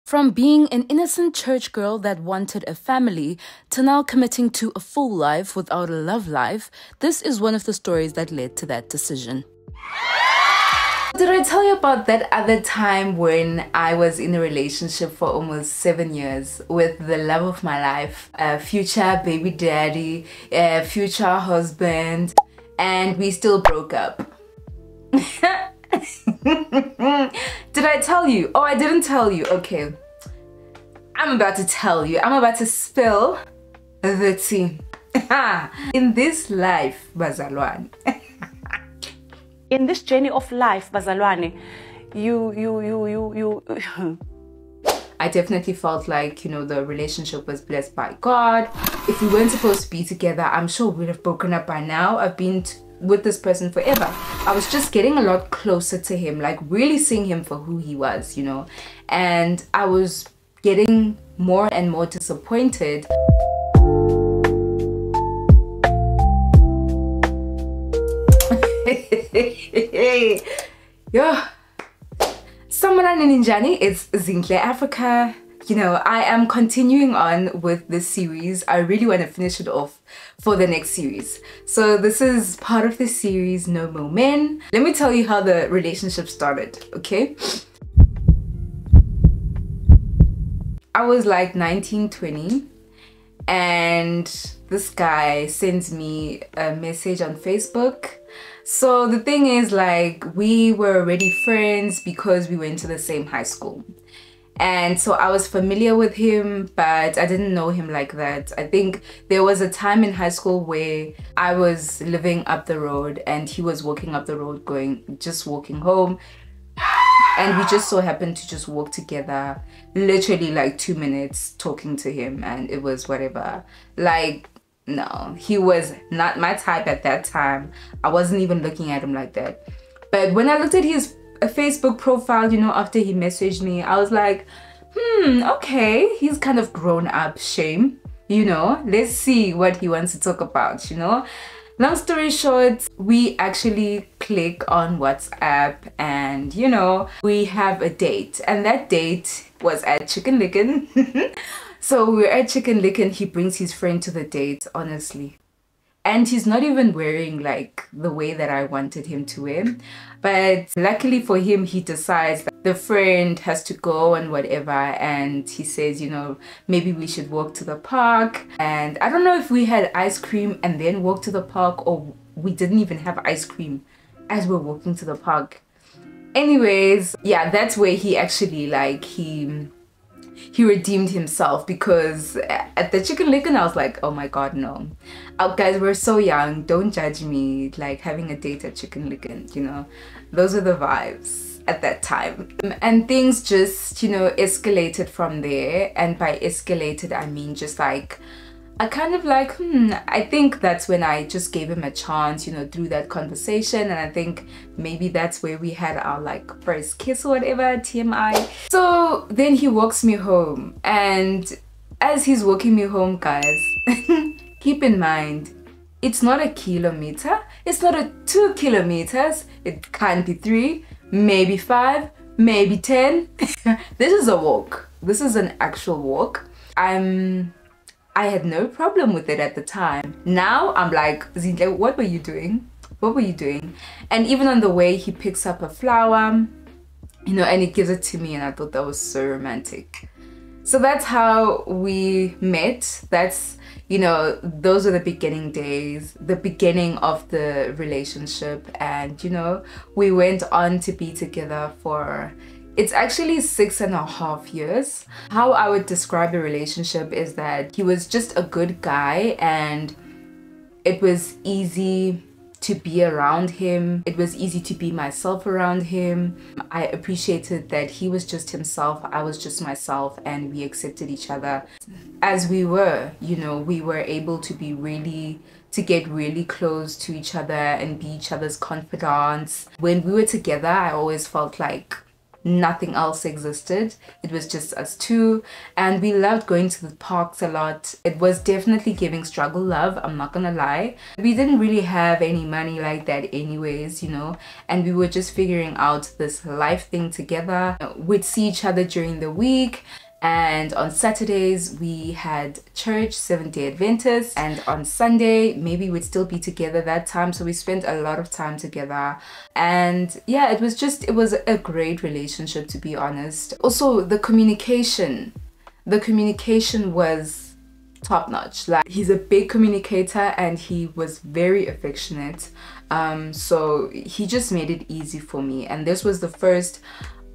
From being an innocent church girl that wanted a family to now committing to a full life without a love life, this is one of the stories that led to that decision. Did I tell you about that other time when I was in a relationship for almost 7 years with the love of my life, a future baby daddy, a future husband, and we still broke up? Did I tell you? Oh, I didn't tell you. Okay. I'm about to tell you. I'm about to spill the tea. In this life, bazalwane. In this journey of life, bazalwane, I definitely felt like, you know, the relationship was blessed by God. If we weren't supposed to be together, I'm sure we'd have broken up by now. I've been with this person forever. I was just getting a lot closer to him, like really seeing him for who he was, you know, and I was getting more and more disappointed. Yo, Samarani Ninjani, it's Zinhle Africa. You know, I am continuing on with this series. I really want to finish it off for the next series. So this is part of the series No More Men. Let me tell you how the relationship started, okay? I was like 19, 20, and this guy sends me a message on Facebook. So the thing is, like, we were already friends because we went to the same high school. And so I was familiar with him, but I didn't know him like that. I think there was a time in high school where I was living up the road and he was walking up the road just walking home. And we just so happened to just walk together, literally like 2 minutes talking to him, and it was whatever. Like, no, he was not my type at that time. I wasn't even looking at him like that. But when I looked at his Facebook profile, you know, after he messaged me, I was like, okay, he's kind of grown up, shame, you know, let's see what he wants to talk about, you know. Long story short, we actually click on WhatsApp and, you know, we have a date, and that date was at Chicken Licken. So we're at Chicken Licken, he brings his friend to the date, honestly. And he's not even wearing like the way that I wanted him to wear. But luckily for him, he decides that the friend has to go and whatever. And he says, you know, maybe we should walk to the park. And I don't know if we had ice cream and then walk to the park, or we didn't even have ice cream as we're walking to the park. Anyways, yeah, that's where he actually like, he redeemed himself, because at the Chicken Licken I was like, oh my god, no. Guys, we're so young, don't judge me, like having a date at Chicken Licken, you know, those are the vibes at that time. And things just, you know, escalated from there. And by escalated I mean just like, I kind of like, I think that's when I just gave him a chance, you know, through that conversation. And I think maybe that's where we had our like first kiss or whatever, TMI. So then he walks me home, and as he's walking me home, guys, keep in mind, it's not a kilometer, it's not a 2 kilometers, it can't be 3, maybe 5, maybe 10. This is a walk. This is an actual walk. I had no problem with it at the time. Now I'm like, Zinhle, what were you doing? What were you doing? And even on the way, he picks up a flower, you know, and he gives it to me, and I thought that was so romantic. So that's how we met. That's, you know, those are the beginning days, the beginning of the relationship. And, you know, we went on to be together for, it's actually 6.5 years. How I would describe the relationship is that he was just a good guy, and it was easy to be around him. It was easy to be myself around him. I appreciated that he was just himself, I was just myself, and we accepted each other as we were. You know, we were able to get really close to each other and be each other's confidants. When we were together, I always felt like Nothing else existed. It was just us two, and we loved going to the parks a lot. It was definitely giving struggle love, I'm not gonna lie. We didn't really have any money like that anyways, you know, and we were just figuring out this life thing together. We'd see each other during the week, and on Saturdays we had church, Seventh-day Adventist, and on Sunday maybe we'd still be together that time, so we spent a lot of time together. And yeah, it was a great relationship, to be honest. Also, the communication was top notch. Like, he's a big communicator and he was very affectionate, so he just made it easy for me. And this was the first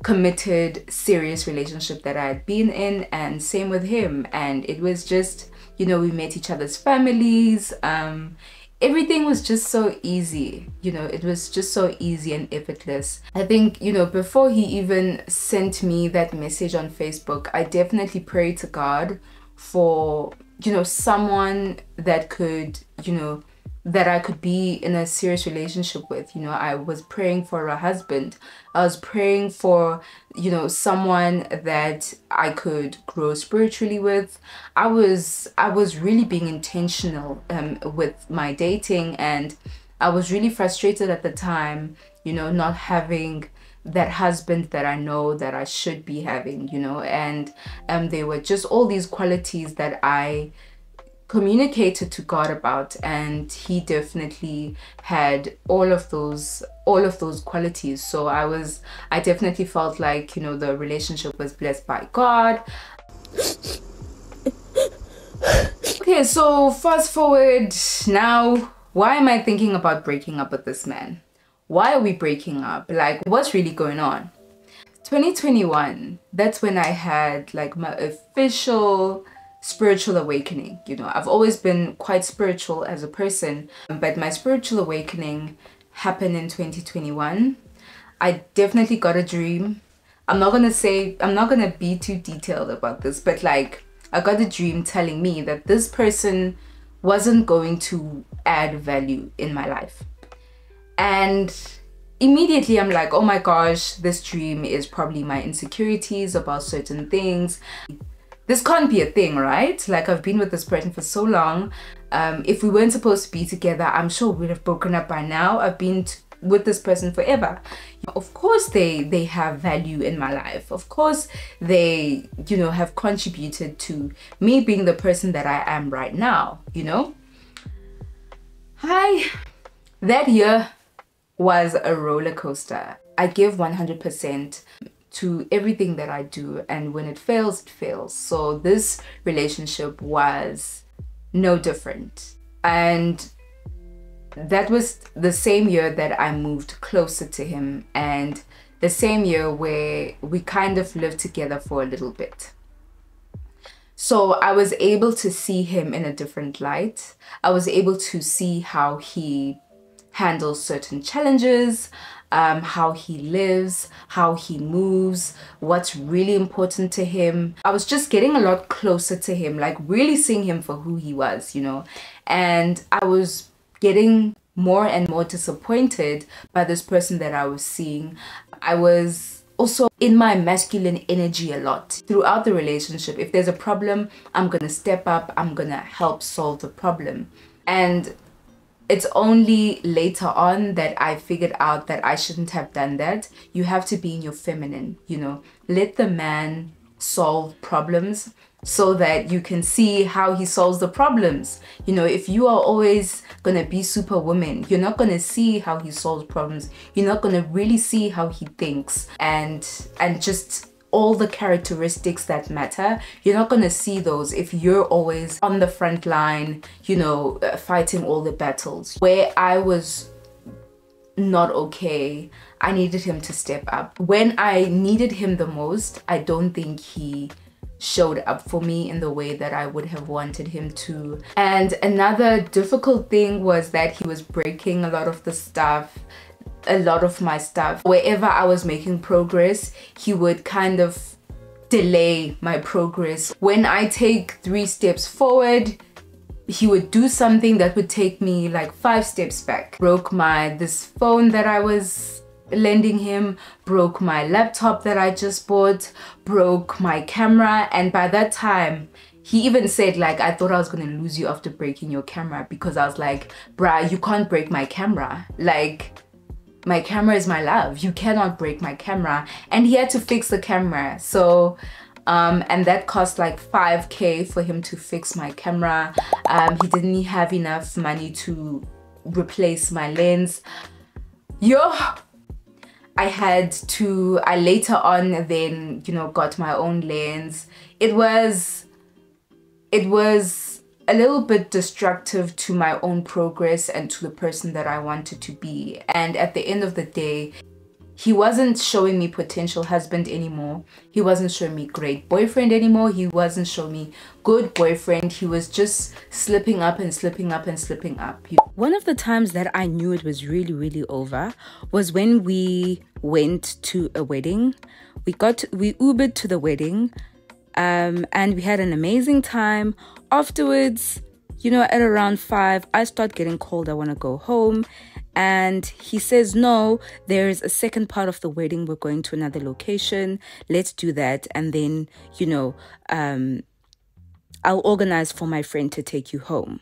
committed, serious relationship that I had been in, and same with him. And it was just, you know, we met each other's families. Everything was just so easy, you know, it was just so easy and effortless. I think, you know, before he even sent me that message on Facebook, I definitely prayed to God for, you know, someone that could, you know, that I could be in a serious relationship with. You know, I was praying for a husband. I was praying for, you know, someone that I could grow spiritually with. I was really being intentional with my dating, and I was really frustrated at the time, you know, not having that husband that I know that I should be having, you know. And there were just all these qualities that I communicated to God about, and he definitely had all of those qualities. So I definitely felt like, you know, the relationship was blessed by God. Okay, so fast forward now, why am I thinking about breaking up with this man? Why are we breaking up? Like, what's really going on? 2021, that's when I had like my official spiritual awakening. You know, I've always been quite spiritual as a person, but my spiritual awakening happened in 2021. I definitely got a dream. I'm not gonna be too detailed about this, but like, I got a dream telling me that this person wasn't going to add value in my life. And immediately I'm like, oh my gosh, this dream is probably my insecurities about certain things. This can't be a thing, right? Like, I've been with this person for so long. If we weren't supposed to be together, I'm sure we'd have broken up by now. I've been with this person forever. Of course they have value in my life. Of course they, you know, have contributed to me being the person that I am right now, you know? That year was a roller coaster. I give 100% to everything that I do, and when it fails, it fails. So this relationship was no different. And that was the same year that I moved closer to him, and the same year where we kind of lived together for a little bit. So I was able to see him in a different light. I was able to see how he handles certain challenges, how he lives, how he moves, what's really important to him. I was just getting a lot closer to him, like really seeing him for who he was, you know. And I was getting more and more disappointed by this person that I was seeing. I was also in my masculine energy a lot throughout the relationship. If there's a problem, I'm gonna step up, I'm gonna help solve the problem. And it's only later on that I figured out that I shouldn't have done that. You have to be in your feminine, you know. Let the man solve problems so that you can see how he solves the problems. You know, if you are always gonna be superwoman, you're not gonna see how he solves problems. You're not gonna really see how he thinks and just all the characteristics that matter. You're not gonna see those if you're always on the front line, you know, fighting all the battles. Where I was not okay, I needed him to step up. When I needed him the most, I don't think he showed up for me in the way that I would have wanted him to. And another difficult thing was that he was breaking a lot of the stuff, a lot of my stuff. Wherever I was making progress, he would kind of delay my progress. When I take 3 steps forward, he would do something that would take me like 5 steps back. Broke this phone that I was lending him, broke my laptop that I just bought, broke my camera. And by that time, he even said, like, I thought I was gonna lose you after breaking your camera, because I was like, bruh, you can't break my camera. Like, my camera is my love. You cannot break my camera. And he had to fix the camera. So, and that cost like 5K for him to fix my camera. He didn't have enough money to replace my lens. I later on then, you know, got my own lens. It was a little bit destructive to my own progress and to the person that I wanted to be. And at the end of the day, he wasn't showing me potential husband anymore. He wasn't showing me great boyfriend anymore. He wasn't showing me good boyfriend. He was just slipping up and slipping up and slipping up. One of the times that I knew it was really, really over was when we went to a wedding. We Ubered to the wedding, and we had an amazing time. Afterwards, you know, at around 5, I start getting cold. I want to go home. And he says, no, there's a second part of the wedding. We're going to another location. Let's do that. And then, you know, I'll organize for my friend to take you home.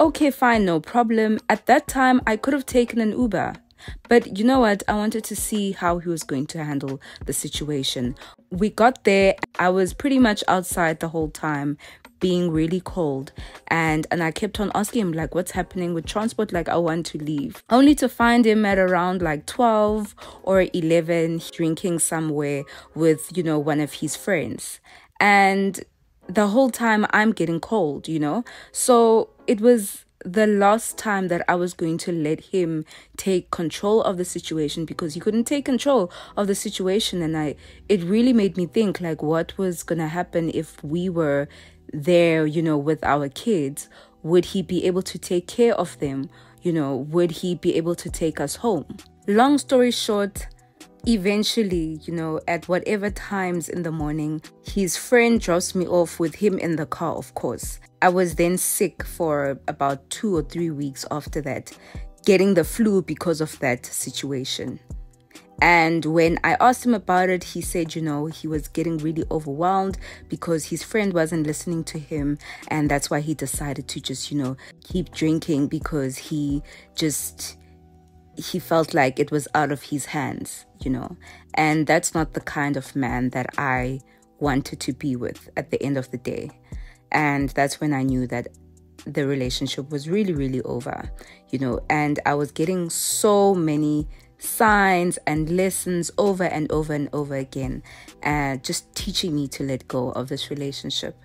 Okay, fine, no problem. At that time, I could have taken an Uber. But you know what? I wanted to see how he was going to handle the situation. We got there. I was pretty much outside the whole time, being really cold, and I kept on asking him, like, what's happening with transport? Like, I want to leave, only to find him at around like 12 or 11 drinking somewhere with, you know, one of his friends. And the whole time I'm getting cold, you know. So it was the last time that I was going to let him take control of the situation, because he couldn't take control of the situation. And it really made me think, like, what was gonna happen if we were there, you know, with our kids? Would he be able to take care of them? You know, would he be able to take us home? Long story short, eventually, you know, at whatever times in the morning, his friend drops me off with him in the car, of course. I was then sick for about 2 or 3 weeks after that, getting the flu because of that situation. And when I asked him about it, he said, you know, he was getting really overwhelmed because his friend wasn't listening to him. And that's why he decided to just, you know, keep drinking, because he felt like it was out of his hands, you know. And that's not the kind of man that I wanted to be with at the end of the day. And that's when I knew that the relationship was really, really over, you know. And I was getting so many signs and lessons over and over and over again, just teaching me to let go of this relationship,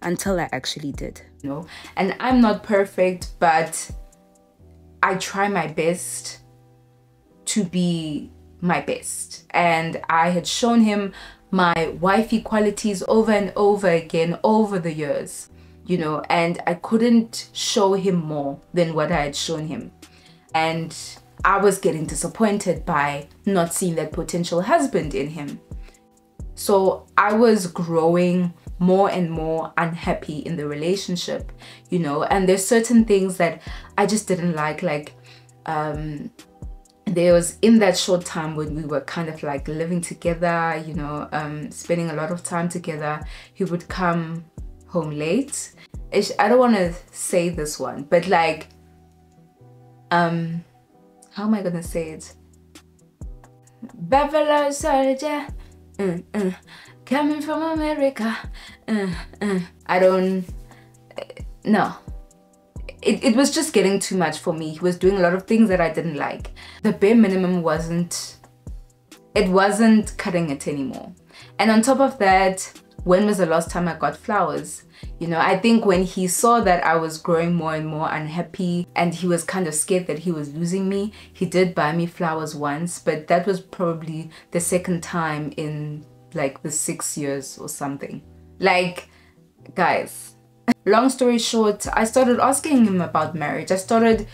until I actually did. You know, and I'm not perfect, but I try my best to be my best. And I had shown him my wifey qualities over and over again over the years, you know, and I couldn't show him more than what I had shown him. And I was getting disappointed by not seeing that potential husband in him. So I was growing more and more unhappy in the relationship, you know. And there's certain things that I just didn't like there was, in that short time when we were kind of like living together, you know, spending a lot of time together, he would come home late. I don't want to say this one, but like, how am I gonna say it? Buffalo soldier, coming from America. I don't no. It was just getting too much for me. He was doing a lot of things that I didn't like. The bare minimum wasn't cutting it anymore. And on top of that, when was the last time I got flowers? You know, I think when he saw that I was growing more and more unhappy and he was kind of scared that he was losing me, he did buy me flowers once, but that was probably the second time in like the 6 years or something. Like, guys, long story short, I started asking him about marriage. I started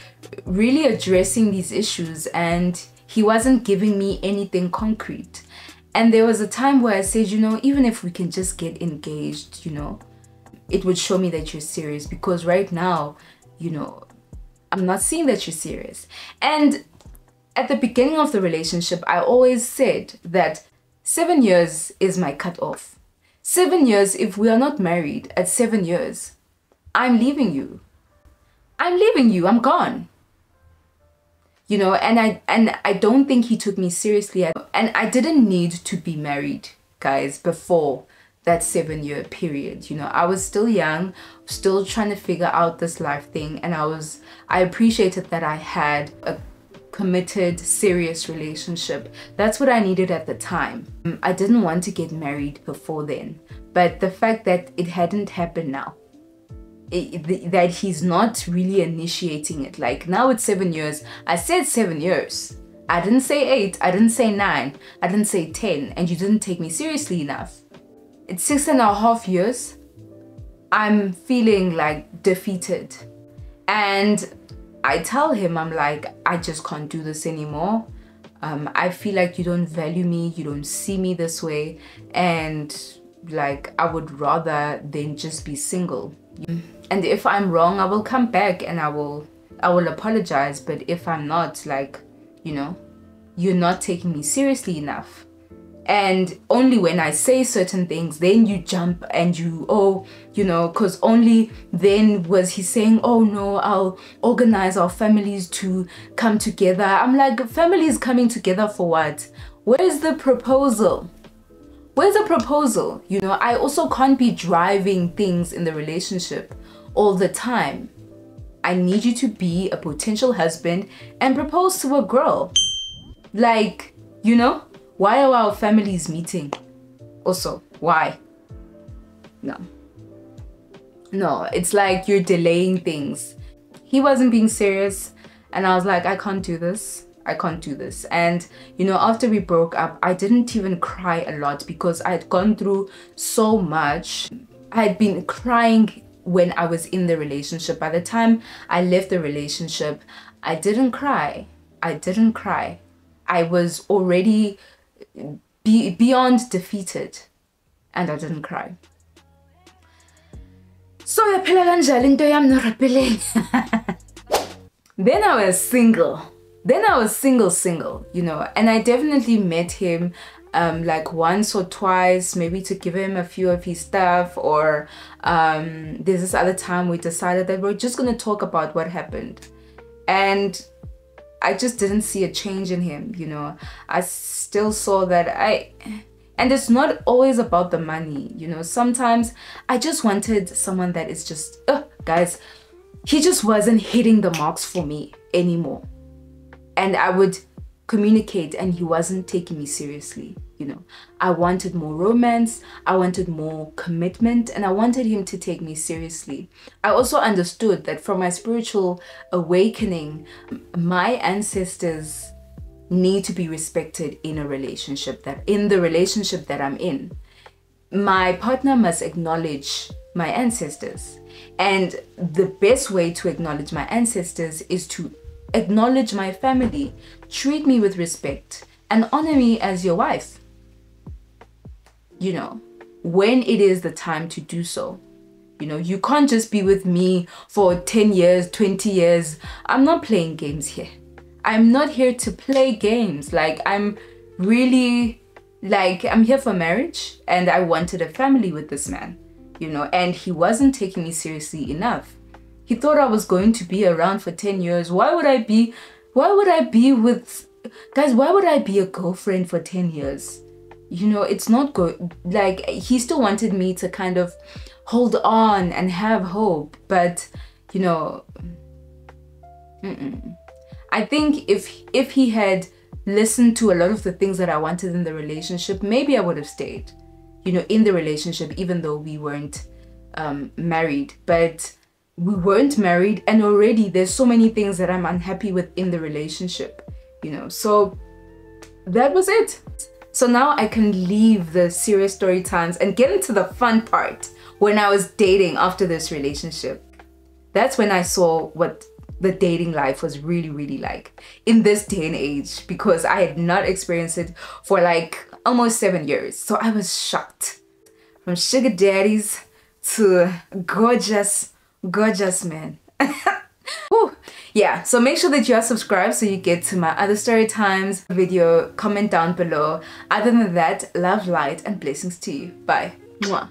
really addressing these issues, and he wasn't giving me anything concrete. And there was a time where I said, you know, even if we can just get engaged, you know, it would show me that you're serious, because right now, you know, I'm not seeing that you're serious. And At the beginning of the relationship, I always said that 7 years is my cutoff. 7 years, if we are not married at 7 years, I'm leaving you. I'm leaving you, I'm gone. You know, and I don't think he took me seriously. And I didn't need to be married, guys, before that 7-year period. You know, I was still young, still trying to figure out this life thing, and I appreciated that I had a committed, serious relationship. That's what I needed at the time. I didn't want to get married before then, but the fact that it hadn't happened now, that he's not really initiating it. Like now it's 7 years. I said 7 years. I didn't say 8, I didn't say 9, I didn't say 10, and you didn't take me seriously enough. It's 6.5 years. I'm feeling like defeated. And I tell him, I'm like, I just can't do this anymore. I feel like you don't value me, you don't see me this way, and like I would rather than just be single. And if I'm wrong, I will come back and I will apologize. But if I'm not, like, you know, you're not taking me seriously enough. And only when I say certain things, then you jump and you, oh, you know, because only then was he saying, oh no, I'll organize our families to come together. I'm like, families coming together for what? Where's the proposal? Where's the proposal? You know, I also can't be driving things in the relationship all the time. I need you to be a potential husband and propose to a girl. Like, you know, why are our families meeting? Also, why? No, it's like you're delaying things. He wasn't being serious, and I was like, I can't do this. I can't do this. And you know, after we broke up, I didn't even cry a lot because I had gone through so much. I had been crying when I was in the relationship. By the time I left the relationship, I didn't cry. I was already beyond defeated, and I didn't cry. So then I was single. Single, you know, and I definitely met him like once or twice, maybe to give him a few of his stuff, or there's this other time we decided that we're just gonna talk about what happened. And I just didn't see a change in him, you know. I still saw that and it's not always about the money, you know. Sometimes I just wanted someone that is just, guys, he just wasn't hitting the marks for me anymore. And I would communicate and he wasn't taking me seriously, you know. I wanted more romance, I wanted more commitment, and I wanted him to take me seriously. I also understood that from my spiritual awakening, my ancestors need to be respected in a relationship, that in the relationship that I'm in. My partner must acknowledge my ancestors. And the best way to acknowledge my ancestors is to acknowledge my family, treat me with respect, and honor me as your wife. You know, when it is the time to do so. You know, you can't just be with me for 10 years, 20 years. I'm not playing games here. I'm not here to play games. Like, I'm really, like, I'm here for marriage, and I wanted a family with this man, you know, and he wasn't taking me seriously enough. He thought I was going to be around for 10 years. Why would I be with, guys, why would I be a girlfriend for 10 years? You know, it's not good. Like, he still wanted me to kind of hold on and have hope. But, you know, I think if he had listened to a lot of the things that I wanted in the relationship, maybe I would have stayed, you know, in the relationship, even though we weren't married. But we weren't married, and already there's so many things that I'm unhappy with in the relationship, you know. So that was it. So now I can leave the serious story times and get into the fun part. When I was dating after this relationship, that's when I saw what the dating life was really like in this day and age, because I had not experienced it for like almost 7 years. So I was shocked. From sugar daddies to gorgeous men. Ooh, yeah, so make sure that you are subscribed so you get to my other story times video. Comment down below. Other than that, love, light, and blessings to you. Bye. Mwah.